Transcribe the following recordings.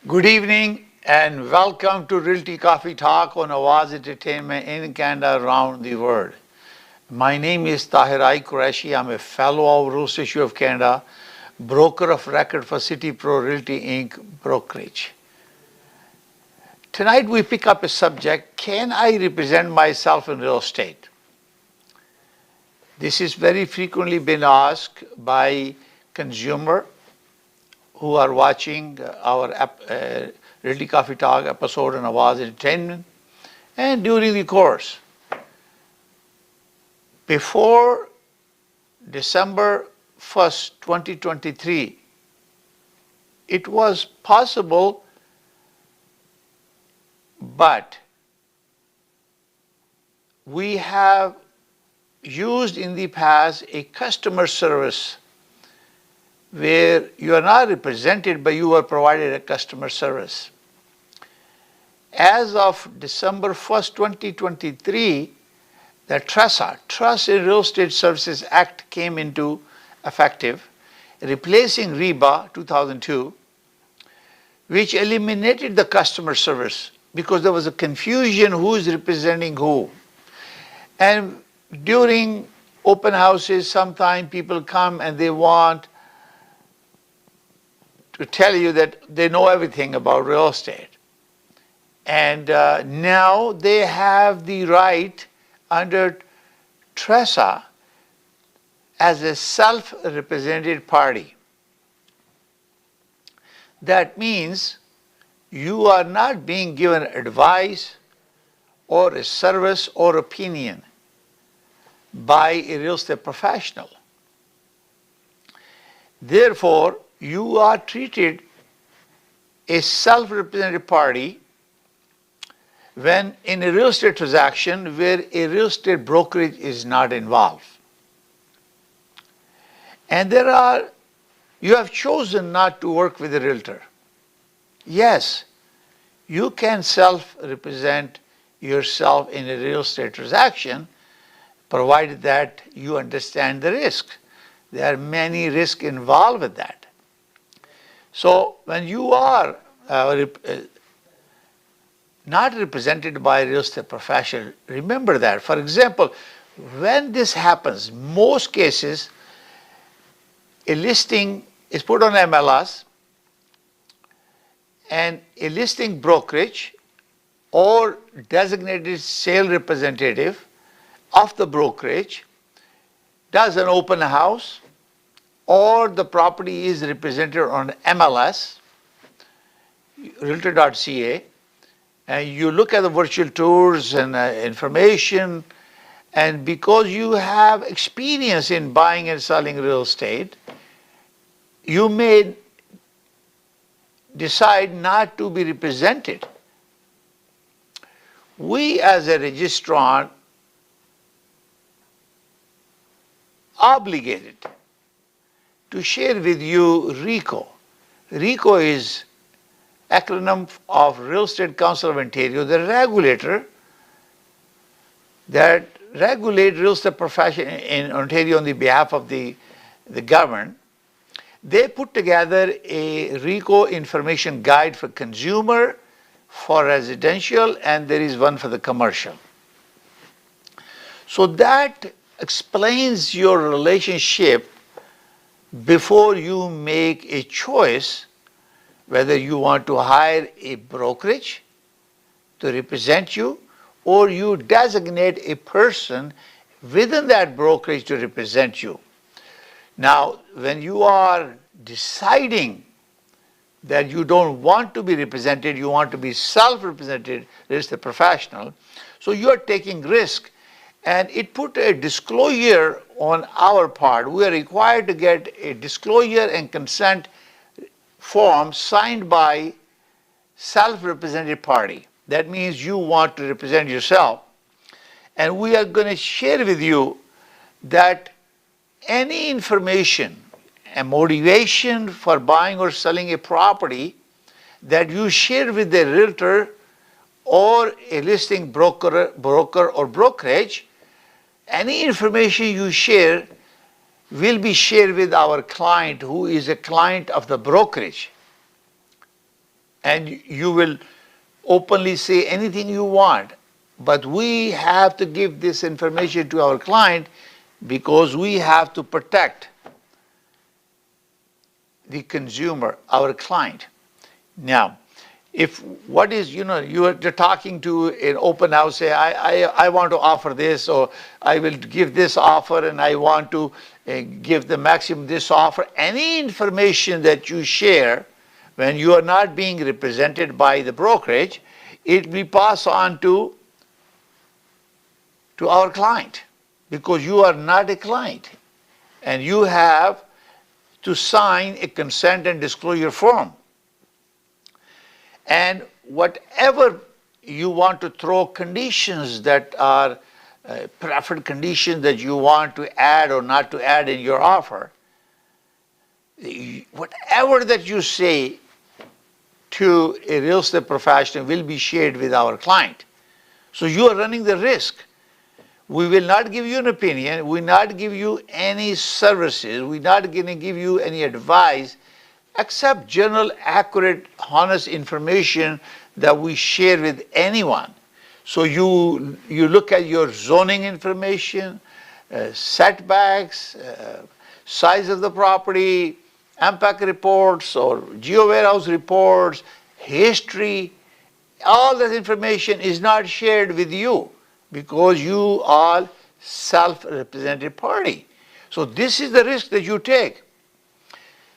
Good evening and welcome to Realty Coffee Talk on Awaz Entertainment in Canada around the world. My name is Tahir Qureshi. I'm a fellow of Realty Issue of Canada, broker of record for City Pro Realty Inc. brokerage. Tonight we pick up a subject, can I represent myself in real estate? This is very frequently been asked by consumer who are watching our Realty Coffee Talk episode on Awaz Entertainment and during the course. Before December 1st, 2023, it was possible, but we have used in the past a customer service where you are not represented, but you are provided a customer service. As of December 1st, 2023, the TRESA, Trust in Real Estate Services Act, came into effective, replacing REBA 2002, which eliminated the customer service because there was a confusion who is representing who. And during open houses, sometimes people come and they want to tell you that they know everything about real estate. And now they have the right under TRESA as a self-represented party. That means you are not being given advice or a service or opinion by a real estate professional. Therefore, you are treated a self-represented party when in a real estate transaction where a real estate brokerage is not involved. And you have chosen not to work with a realtor. Yes, you can self-represent yourself in a real estate transaction provided that you understand the risk. There are many risks involved with that. So when you are not represented by a real estate professional, remember that. For example, when this happens, most cases, a listing is put on MLS and a listing brokerage or designated sale representative of the brokerage does an open house, or the property is represented on MLS, realtor.ca, and you look at the virtual tours and information, and because you have experience in buying and selling real estate, you may decide not to be represented. We as a registrant obligated to share with you RECO. RECO is acronym of Real Estate Council of Ontario, the regulator that regulates real estate profession in Ontario on the behalf of the government. They put together a RECO information guide for consumer, for residential, and there is one for the commercial. So that explains your relationship before you make a choice whether you want to hire a brokerage to represent you or you designate a person within that brokerage to represent you. Now, when you are deciding that you don't want to be represented, you want to be self-represented, as the professional, so you are taking risk. And it put a disclosure on our part. We are required to get a disclosure and consent form signed by self-represented party. That means you want to represent yourself. And we are going to share with you that any information and motivation for buying or selling a property that you share with the realtor or a listing broker or brokerage, any information you share will be shared with our client who is a client of the brokerage. and you will openly say anything you want. But we have to give this information to our client because we have to protect the consumer, our client. Now, if what is, you're talking to an open house, say, I want to offer this, or I will give this offer, and I want to give the maximum this offer. Any information that you share when you are not being represented by the brokerage, it will pass on to our client, because you are not a client, and you have to sign a consent and disclosure form. And whatever you want to throw conditions that are preferred conditions that you want to add or not to add in your offer, whatever that you say to a real estate professional will be shared with our client. So you are running the risk. We will not give you an opinion. We will not give you any services. We're not going to give you any advice except general, accurate, honest information that we share with anyone. So you look at your zoning information, setbacks, size of the property, impact reports or geo warehouse reports, history. All that information is not shared with you because you are self-represented party. So this is the risk that you take,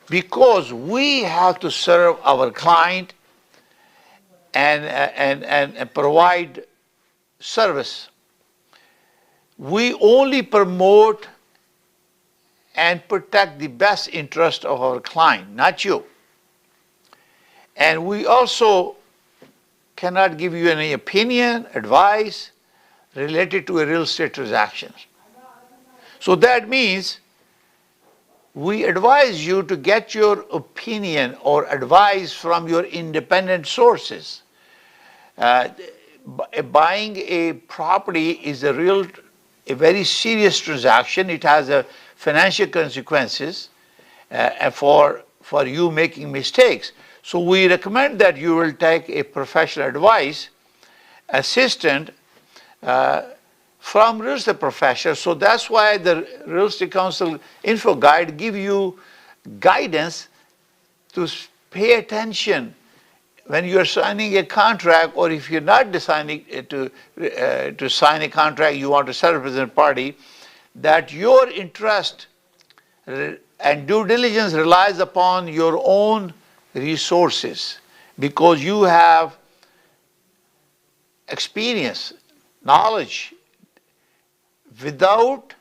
because we have to serve our client and provide service. We only promote and protect the best interest of our client, not you. And we also cannot give you any opinion, advice related to a real estate transaction. So that means we advise you to get your opinion or advice from your independent sources. Buying a property is a very serious transaction. It has a financial consequences for you making mistakes. So we recommend that you will take a professional advice assistant from real estate professionals. So that's why the Real Estate Council Info Guide give you guidance to pay attention when you are signing a contract, or if you're not deciding to sign a contract, you want to self-represent party, that your interest and due diligence relies upon your own resources, because you have experience, knowledge, without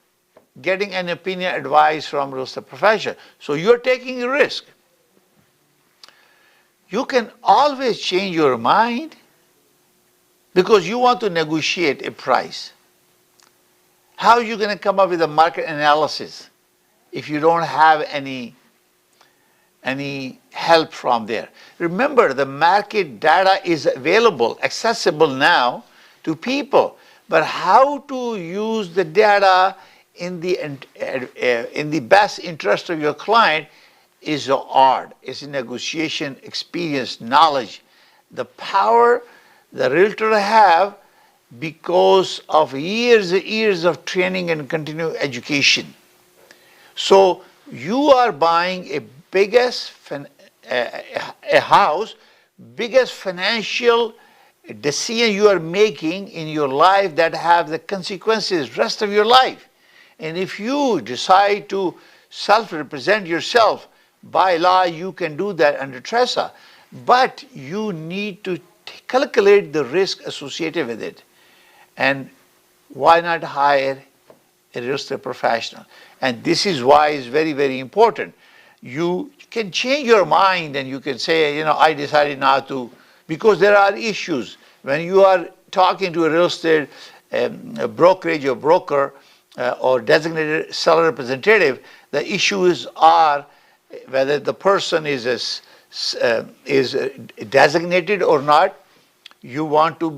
getting an opinion advice from real estate professional. So you're taking a risk. You can always change your mind because you want to negotiate a price. How are you going to come up with a market analysis if you don't have any help from there? Remember, the market data is available, accessible now to people. But how to use the data in the best interest of your client is an art. It's a negotiation, experience, knowledge, the power the realtor have because of years and years of training and continuing education. So you are buying a house, biggest financial decision you are making in your life that have the consequences rest of your life. And if you decide to self-represent yourself, by law you can do that under TRESA, but you need to calculate the risk associated with it. And why not hire a real estate professional? And this is why it's very, very important. You can change your mind and you can say, I decided not to, because there are issues. When you are talking to a real estate brokerage or broker or designated seller representative, the issues are whether the person is designated or not. You want to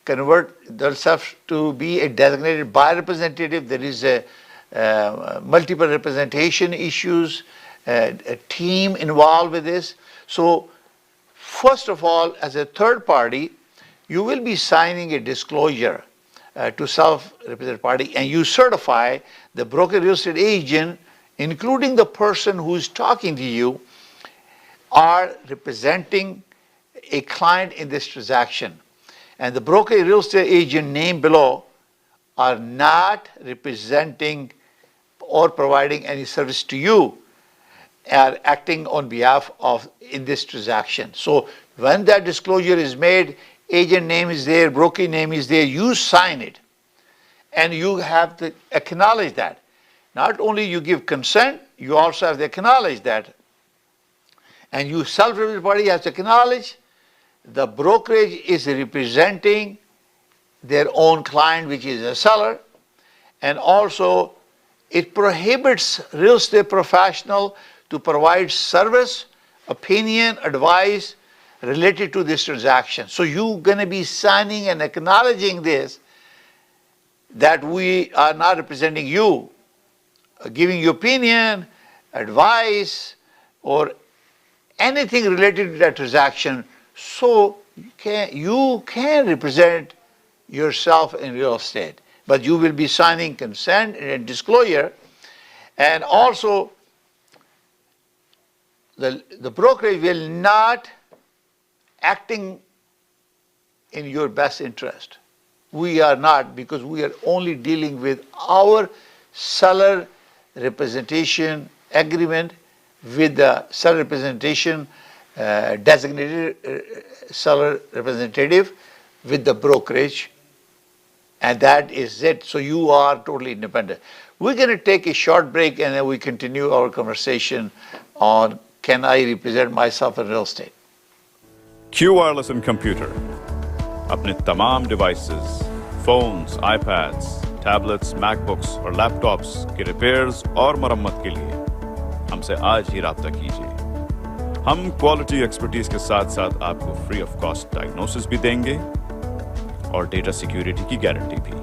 convert themselves to be a designated buyer representative. There is multiple representation issues, a team involved with this. So First of all, as a third party, you will be signing a disclosure to self-represented party, and you certify the broker real estate agent, including the person who is talking to you, are representing a client in this transaction. And the broker real estate agent named below are not representing or providing any service to you, are acting on behalf of in this transaction. So when that disclosure is made, agent name is there, broker name is there, you sign it. And you have to acknowledge that. Not only you give consent, you also have to acknowledge that. And you self-represented party has to acknowledge the brokerage is representing their own client, which is a seller. And also it prohibits real estate professional to provide service, opinion, advice related to this transaction. So you're going to be signing and acknowledging this, that we are not representing you, giving you opinion, advice, or anything related to that transaction. So you can represent yourself in real estate, but you will be signing consent and disclosure. And also the brokerage will not acting in your best interest. We are not, because we are only dealing with our seller representation agreement with the seller representation designated seller representative with the brokerage, and that is it. So you are totally independent. We're going to take a short break and then we continue our conversation on can I represent myself in real estate. Q Wireless and Computer अपने तमाम devices, phones, iPads, tablets, MacBooks और laptops के repairs और मरम्मत के लिए हमसे आज ही राब्ता कीजिए। हम quality expertise के साथ साथ आपको free of cost diagnosis भी देंगे और data security की guarantee भी।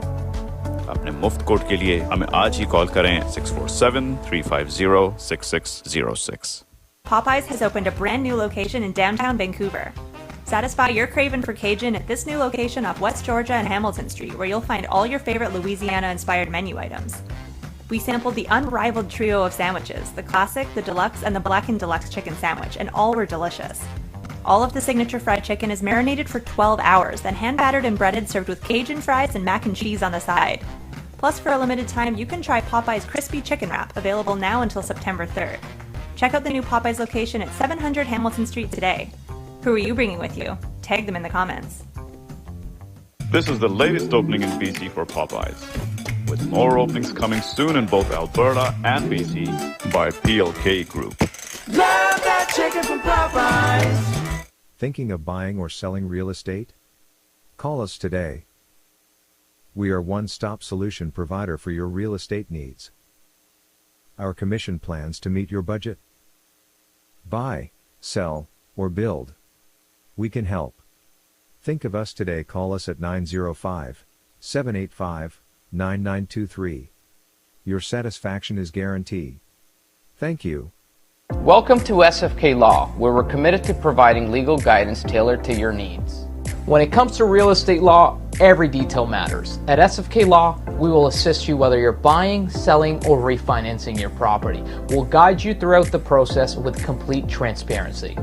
अपने मुफ्त कोड के लिए हमें आज ही कॉल करें 647-350-6606। Popeyes has opened a brand new location in downtown Vancouver. Satisfy your craving for Cajun at this new location off West Georgia and Hamilton Street, where you'll find all your favorite Louisiana-inspired menu items. We sampled the unrivaled trio of sandwiches, the classic, the deluxe, and the blackened deluxe chicken sandwich, and all were delicious. All of the signature fried chicken is marinated for 12 hours, then hand-battered and breaded, served with Cajun fries and mac and cheese on the side. Plus, for a limited time, you can try Popeye's Crispy Chicken Wrap, available now until September 3rd. Check out the new Popeye's location at 700 Hamilton Street today. Who are you bringing with you? Tag them in the comments. This is the latest opening in BC for Popeyes, with more openings coming soon in both Alberta and BC by PLK Group. Love that chicken from Popeyes. Thinking of buying or selling real estate? Call us today. We are one-stop solution provider for your real estate needs. Our commission plans to meet your budget. Buy, sell, or build. We can help. Think of us today. Call us at 905-785-9923. Your satisfaction is guaranteed. Thank you. Welcome to SFK Law, where we're committed to providing legal guidance tailored to your needs. When it comes to real estate law, every detail matters. At SFK Law, we will assist you whether you're buying, selling, or refinancing your property. We'll guide you throughout the process with complete transparency.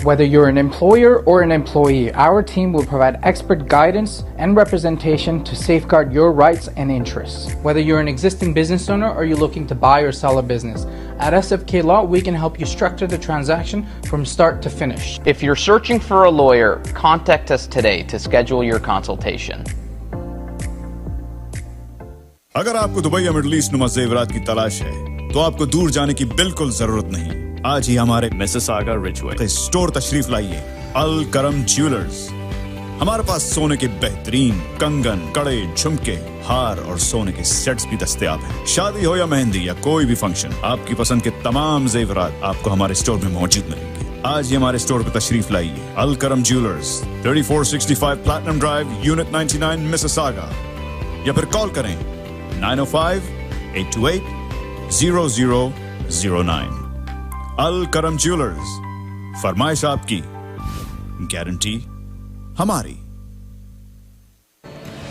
Whether you're an employer or an employee, our team will provide expert guidance and representation to safeguard your rights and interests. Whether you're an existing business owner or you're looking to buy or sell a business, at SFK Law, we can help you structure the transaction from start to finish. If you're searching for a lawyer, contact us today to schedule your consultation. अगर आपको Dubai या middle east नुमा ज़ेवरात की तलाश है, तो आपको दूर जाने की बिल्कुल जरूरत नहीं। आज ही हमारे मिसिसागा रिजवे स्टोर तशरीफ लाइए। अल करम ज्वेलर्स। हमारे पास सोने के बेहतरीन कंगन, कड़े, झुमके, हार और सोने के सेट्स भी दस्तयाब हैं। शादी हो या मेहंदी या कोई भी फंक्शन, आपकी पसंद के तमाम ज़ेवरात आपको हमारे स्टोर में मौजूद मिलेंगे। आज ही हमारे स्टोर पर तशरीफ लाइए। अल करम jewellers, 3465 platinum drive, unit 99, Mississauga, या फिर कॉल करें 905-828-0009। अल करम ज्वेलर्स, फरमाइश आपकी, गारंटी हमारी।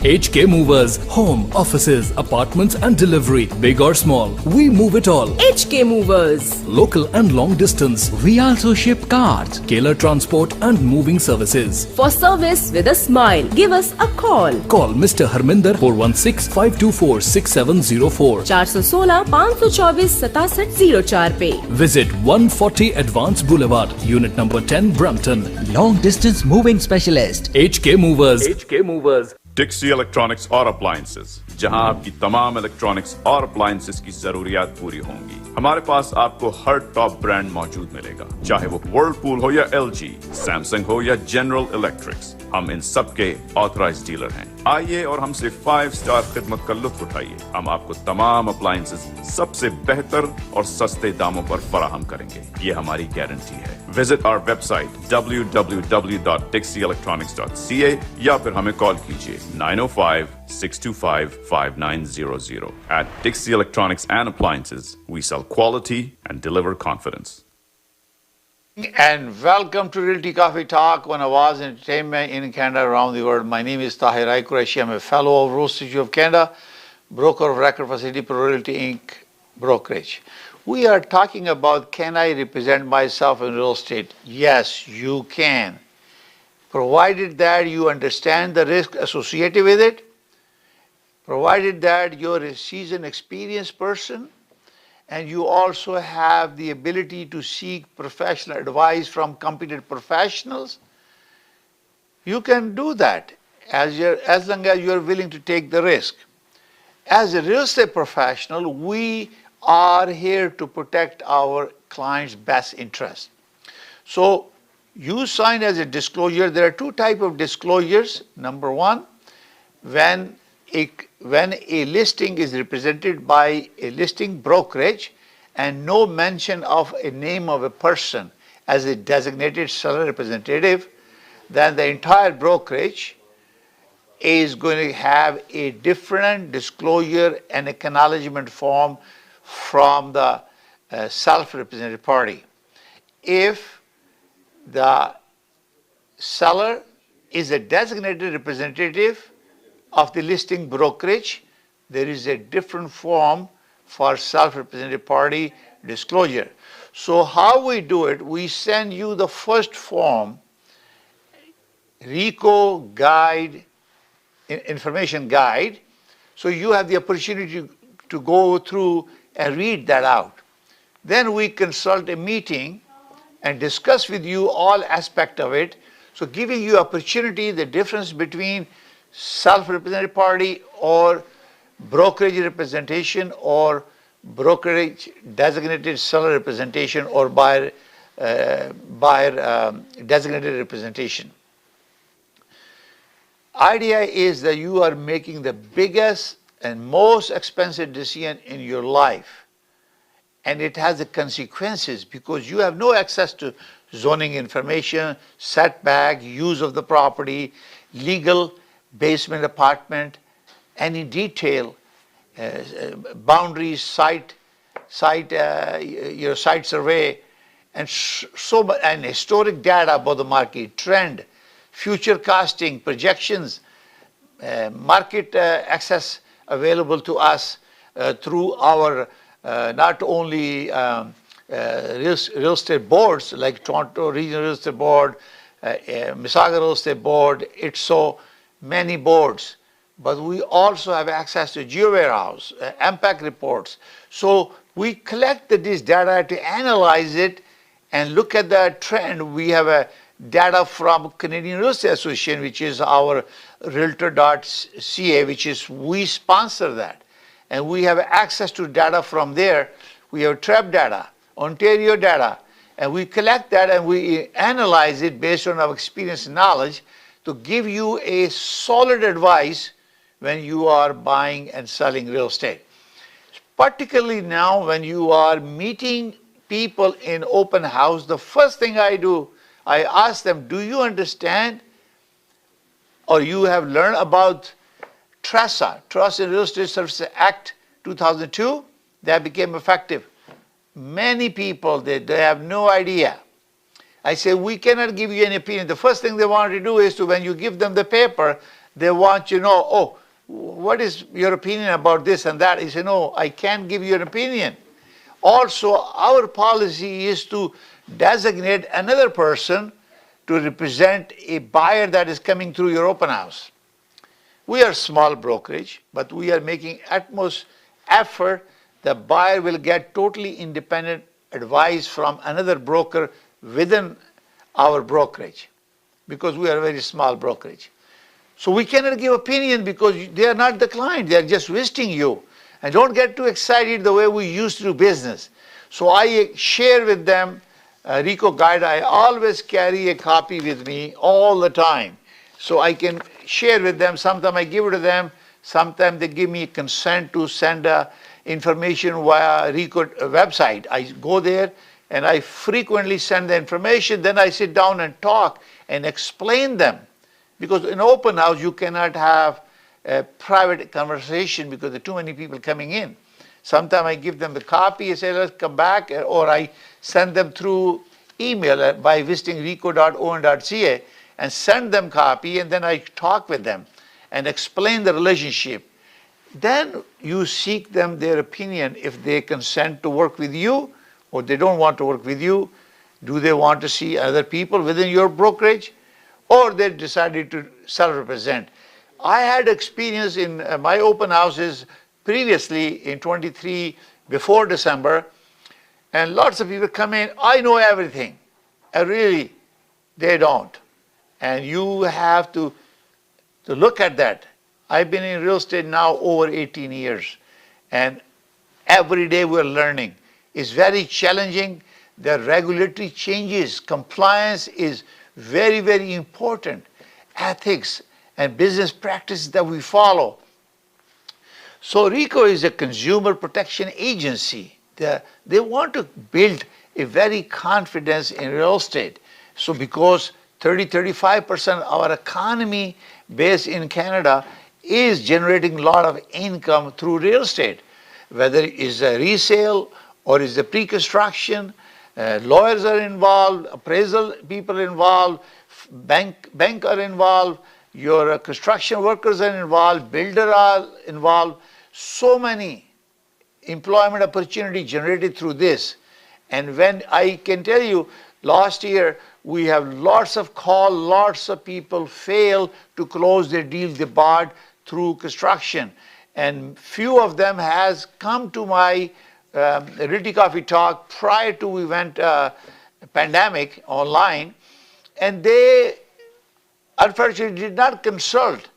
HK Movers, home, offices, apartments and delivery, big or small, we move it all. HK Movers. Local and long distance, we also ship cars, Keller transport and moving services. For service with a smile, give us a call. Call Mr. Harminder 416-524-6704. 416-524-6704 पे. Visit 140 Advance Boulevard, Unit number 10, Brampton. Long distance moving specialist. HK Movers. HK Movers. Dixy electronics और appliances, जहां आपकी तमाम electronics और appliances की जरूरियात पूरी होंगी। हमारे पास आपको हर टॉप ब्रांड मौजूद मिलेगा, चाहे वो वर्लपूल हो या एलजी, सैमसंग हो या जनरल इलेक्ट्रिक्स। हम इन सब के ऑथराइज्ड डीलर हैं। आइए और हमसे 5 स्टार खिदमत का लुत्फ उठाइए। हम आपको तमाम अप्लायंसेस सबसे बेहतर और सस्ते दामों पर फराहम करेंगे, ये हमारी गारंटी है। विजिट आवर वेबसाइट www.dixieelectronics.ca या फिर हमें कॉल कीजिए 905-625-5900. At Dixie Electronics and Appliances, we sell quality and deliver confidence. And welcome to Realty Coffee Talk, one of Awaz Entertainment in Canada, around the world. My name is Tahir. I'm a fellow of Royal Institute of Canada, broker of record for City Pro Realty Inc. brokerage. We are talking about, can I represent myself in real estate? Yes, you can. Provided that you understand the risk associated with it, provided that you're a seasoned, experienced person, and you also have the ability to seek professional advice from competent professionals, you can do that as long as you're willing to take the risk. As a real estate professional, we are here to protect our clients' best interest. So you sign as a disclosure. There are 2 types of disclosures. Number 1, when a listing is represented by a listing brokerage and no mention of a name of a person as a designated seller representative, then the entire brokerage is going to have a different disclosure and acknowledgement form from the self-represented party. If the seller is a designated representative of the listing brokerage, there is a different form for self-represented party disclosure. So how we do it, we send you the first form, RICO guide, information guide, so you have the opportunity to go through and read that out. Then we consult a meeting and discuss with you all aspects of it, so giving you opportunity, the difference between self-represented party or brokerage representation or brokerage designated seller representation or buyer designated representation. Idea is that you are making the biggest and most expensive decision in your life, and it has the consequences because you have no access to zoning information, setback, use of the property, legal basement apartment, any detail, boundaries, your site survey, and and historic data about the market, trend, future costing, projections, market access available to us through our not only real estate boards like Toronto Regional Real Estate Board, Mississauga Real Estate Board, it's so many boards, but we also have access to GeoWarehouse, impact reports. So we collect this data to analyze it and look at the trend. We have data from Canadian Real Estate Association, which is our realtor.ca, which is, we sponsor that. And we have access to data from there. We have TREB data, Ontario data, and we collect that and we analyze it based on our experience and knowledge to give you a solid advice when you are buying and selling real estate. Particularly now when you are meeting people in open house, the first thing I do, I ask them, do you understand or you have learned about TRESA, Trust in Real Estate Services Act 2002, that became effective. Many people, they have no idea. I say, we cannot give you any opinion. The first thing they want to do is to, when you give them the paper, they want you to know, oh, what is your opinion about this and that? I say, no, I can't give you an opinion. Also, our policy is to designate another person to represent a buyer that is coming through your open house. We are small brokerage, but we are making utmost effort. The buyer will get totally independent advice from another broker within our brokerage, because we are a very small brokerage. So we cannot give opinion because they are not the client. They are just visiting you. And don't get too excited the way we used to do business. So I share with them RICO guide. I always carry a copy with me all the time, so I can share with them. Sometimes I give it to them. Sometimes they give me consent to send information via RICO website. I go there and I frequently send the information. Then I sit down and talk and explain them. Because in open house, you cannot have a private conversation because there are too many people coming in. Sometimes I give them the copy and say, let's come back, or I send them through email by visiting rico.on.ca and send them copy, and then I talk with them and explain the relationship. Then you seek them their opinion if they consent to work with you or they don't want to work with you. Do they want to see other people within your brokerage, or they decided to self-represent? I had experience in my open houses previously in 23 before December, and lots of people come in, I know everything. And really, they don't. And you have to look at that. I've been in real estate now over 18 years, and every day we're learning. It's very challenging. The regulatory changes, compliance is very, very important. Ethics and business practices that we follow. So RICO is a consumer protection agency. They want to build a very confidence in real estate. So because 35% of our economy based in Canada is generating a lot of income through real estate, whether it is a resale or is a pre-construction, lawyers are involved, appraisal people involved, bank are involved, your construction workers are involved, builder are involved. So many employment opportunity generated through this. And when I can tell you, last year we have lots of calls, lots of people fail to close their deal they bought through construction. And few of them has come to my Realty Coffee Talk prior to we went pandemic online, and they unfortunately did not consult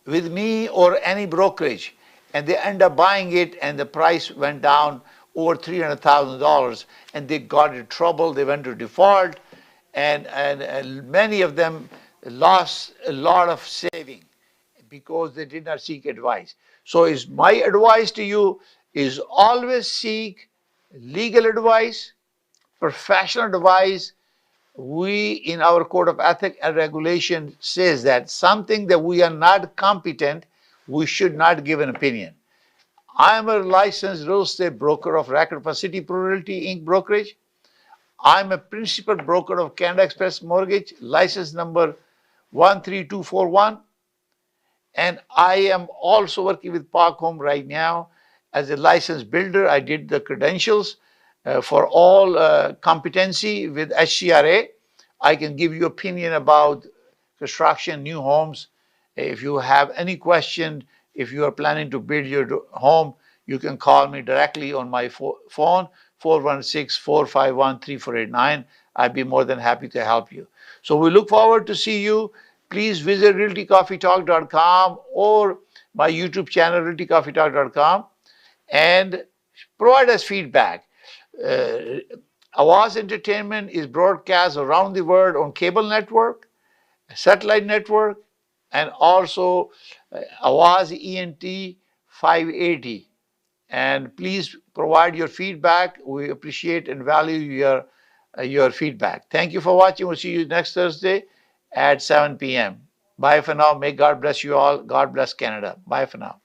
with me or any brokerage, and they end up buying it, and the price went down over $300,000, and they got in trouble. They went to default, and many of them lost a lot of saving because they did not seek advice. So is my advice to you is always seek legal advice, professional advice. We, in our code of ethics and regulation, says that something that we are not competent, we should not give an opinion. I am a licensed real estate broker of record for City Pro Realty Inc. brokerage. I'm a principal broker of Canada Express Mortgage, license number 13241. And I am also working with Park Home right now as a licensed builder. I did the credentials for all competency with HCRA. I can give you opinion about construction, new homes. If you have any question, if you are planning to build your home, you can call me directly on my phone, 416-451-3489. I'd be more than happy to help you. So we look forward to see you. Please visit realtycoffeetalk.com or my YouTube channel, realtycoffeetalk.com, and provide us feedback. Awaz Entertainment is broadcast around the world on cable network, satellite network, and also Awaz ENT 580. And please provide your feedback. We appreciate and value your feedback. Thank you for watching. We'll see you next Thursday at 7 p.m. Bye for now. May God bless you all. God bless Canada. Bye for now.